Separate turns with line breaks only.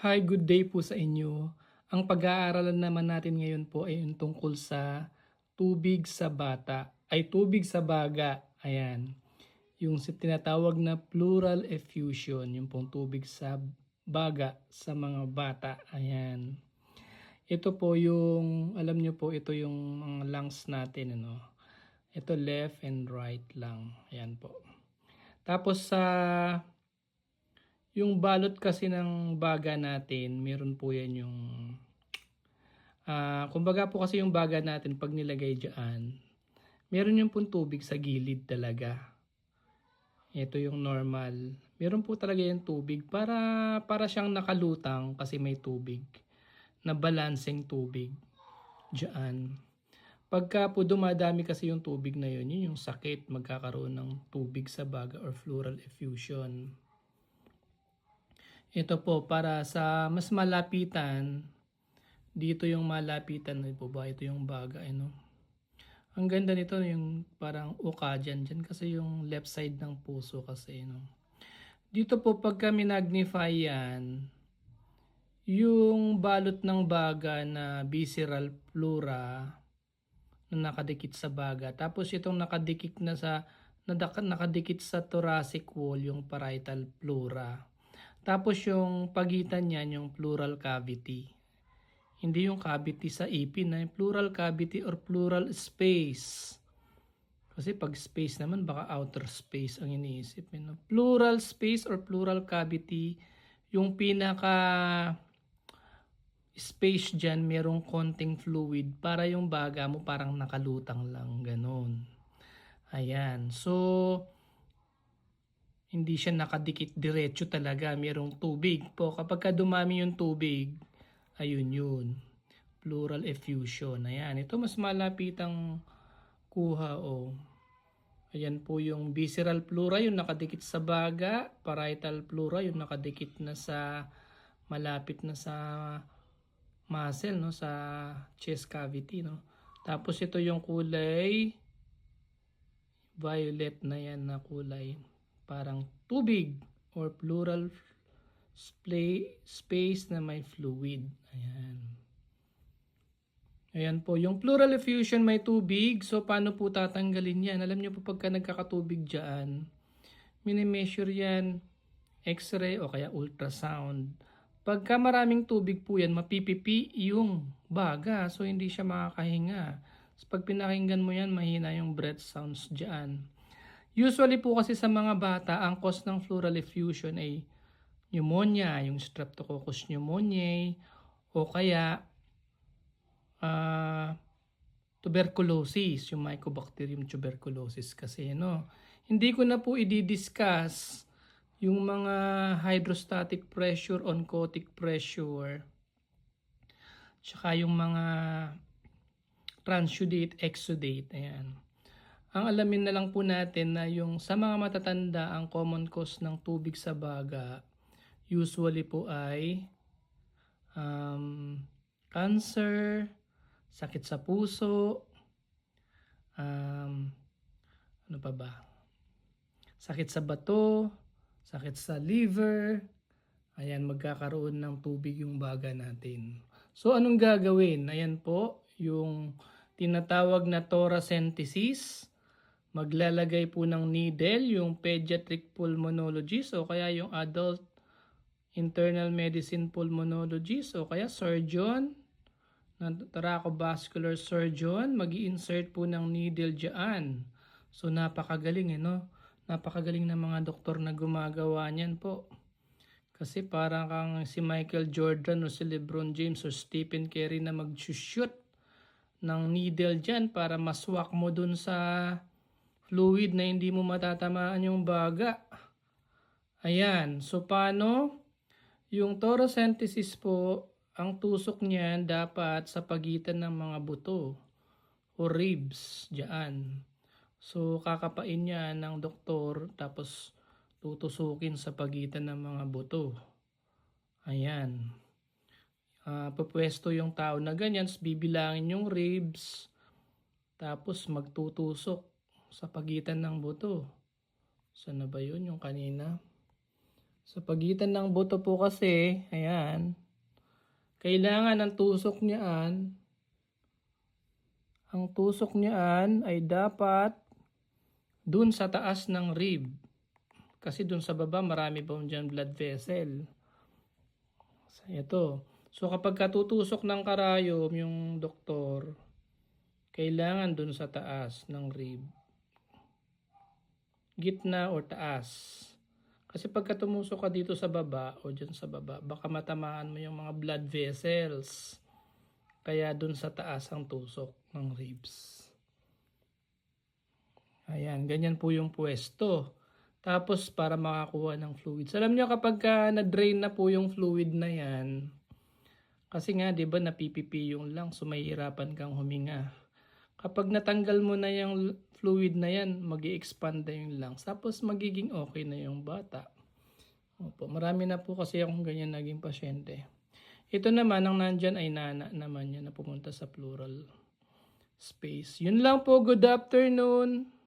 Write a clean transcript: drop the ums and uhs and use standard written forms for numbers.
Hi, good day po sa inyo. Ang pag-aaralan naman natin ngayon po ay yung tungkol sa tubig sa bata, ay tubig sa baga. Ayan. Yung tinatawag na pleural effusion, yung pong tubig sa baga sa mga bata. Ayan. Ito po yung, alam nyo po, ito yung mga lungs natin. Ano? Ito left and right lang. Ayan po. Tapos sa yung balot kasi ng baga natin, meron po yan yung kumbaga po kasi yung baga natin pag nilagay diyan, meron yung pong tubig sa gilid talaga. Ito yung normal. Meron po talaga yung tubig para siyang nakalutang kasi may tubig. Na balancing tubig diyan. Pagka po dumadami kasi yung tubig na yun, yun yung sakit, magkakaroon ng tubig sa baga or pleural effusion. Ito po para sa mas malapitan, dito yung malapitan na po ba, ito yung baga, ano. Ang ganda nito yung parang uka dyan kasi yung left side ng puso kasi, no. Dito po pagka minagnify yan, yung balot ng baga na visceral pleura na nakadikit sa baga. Tapos itong nakadikit sa thoracic wall, yung parietal pleura. Tapos yung pagitan niyan, yung pleural cavity. Hindi yung cavity sa ipin, na yung pleural cavity or pleural space. Kasi pag space naman, baka outer space ang iniisip. No? Pleural space or pleural cavity, yung pinaka space dyan, merong konting fluid para yung baga mo parang nakalutang lang, ganun. Ayan. So, hindi siya nakadikit diretso talaga. Merong tubig po. Kapag dumami yung tubig, ayun yun. Pleural effusion. Ayan. Ito mas malapitang kuha o. Ayan po yung visceral pleura, yung nakadikit sa baga. Parietal pleura, yung nakadikit na sa malapit na sa muscle, no, sa chest cavity, no. Tapos ito yung kulay violet na yan na kulay, parang tubig or pleural space na may fluid. Ayan. Ayan po, yung pleural effusion may tubig. So, paano po tatanggalin yan? Alam niyo po pagka nagkakatubig dyan, minimeasure yan, x-ray o kaya ultrasound. Pagka maraming tubig po yan, mapipipi yung baga. So, hindi siya makakahinga. So, pag pinakinggan mo yan, mahina yung breath sounds dyan. Usually po kasi sa mga bata, ang cause ng pleural effusion ay pneumonia, yung streptococcus pneumoniae, o kaya tuberculosis, yung Mycobacterium tuberculosis kasi, no. Hindi ko na po i-discuss yung mga hydrostatic pressure, oncotic pressure, tsaka yung mga transudate, exudate, ayan. Ang alamin na lang po natin na yung sa mga matatanda, ang common cause ng tubig sa baga, usually po ay cancer, sakit sa puso, ano pa ba? Sakit sa bato, sakit sa liver, ayan, magkakaroon ng tubig yung baga natin. So, anong gagawin? Ayan po, yung tinatawag na thoracentesis. Maglalagay po ng needle yung pediatric pulmonologist o kaya yung adult internal medicine pulmonologist o kaya surgeon, thoraco-vascular surgeon, mag-i-insert po ng needle dyan. So, napakagaling, no? Napakagaling ng mga doktor na gumagawa niyan po. Kasi parang kang si Michael Jordan o si LeBron James o Stephen Curry na mag-shoot ng needle dyan para maswak mo dun sa fluid na hindi mo matatamaan yung baga. Ayan. So, paano? Yung thoracentesis po, ang tusok niyan dapat sa pagitan ng mga buto o ribs dyan. So, kakapain niya ng doktor tapos tutusukin sa pagitan ng mga buto. Ayan. Pupwesto yung tao na ganyan, bibilangin yung ribs, tapos magtutusok sa pagitan ng buto. Saan na ba yun yung kanina? Sa pagitan ng buto po kasi, ayan, kailangan ang tusok niyaan ay dapat dun sa taas ng rib. Kasi dun sa baba marami pa dyan blood vessel. So, ito. So kapag katutusok ng karayom yung doktor, kailangan dun sa taas ng rib. Gitna or taas. Kasi pagka tumusok ka dito sa baba o dyan sa baba, baka matamaan mo yung mga blood vessels. Kaya dun sa taas ang tusok ng ribs. Ayan, ganyan po yung pwesto. Tapos para makakuha ng fluids. Alam nyo kapag na-drain na po yung fluid na yan, kasi nga 'di ba napipipi yung lungs, so mahihirapan kang huminga. Kapag natanggal mo na yung fluid na yan, mag-i-expand na yung lungs. Tapos magiging okay na yung bata. Opo, marami na po kasi akong ganyan naging pasyente. Ito naman, ang nandyan ay nana naman yan na pumunta sa pleural space. Yun lang po, good afternoon.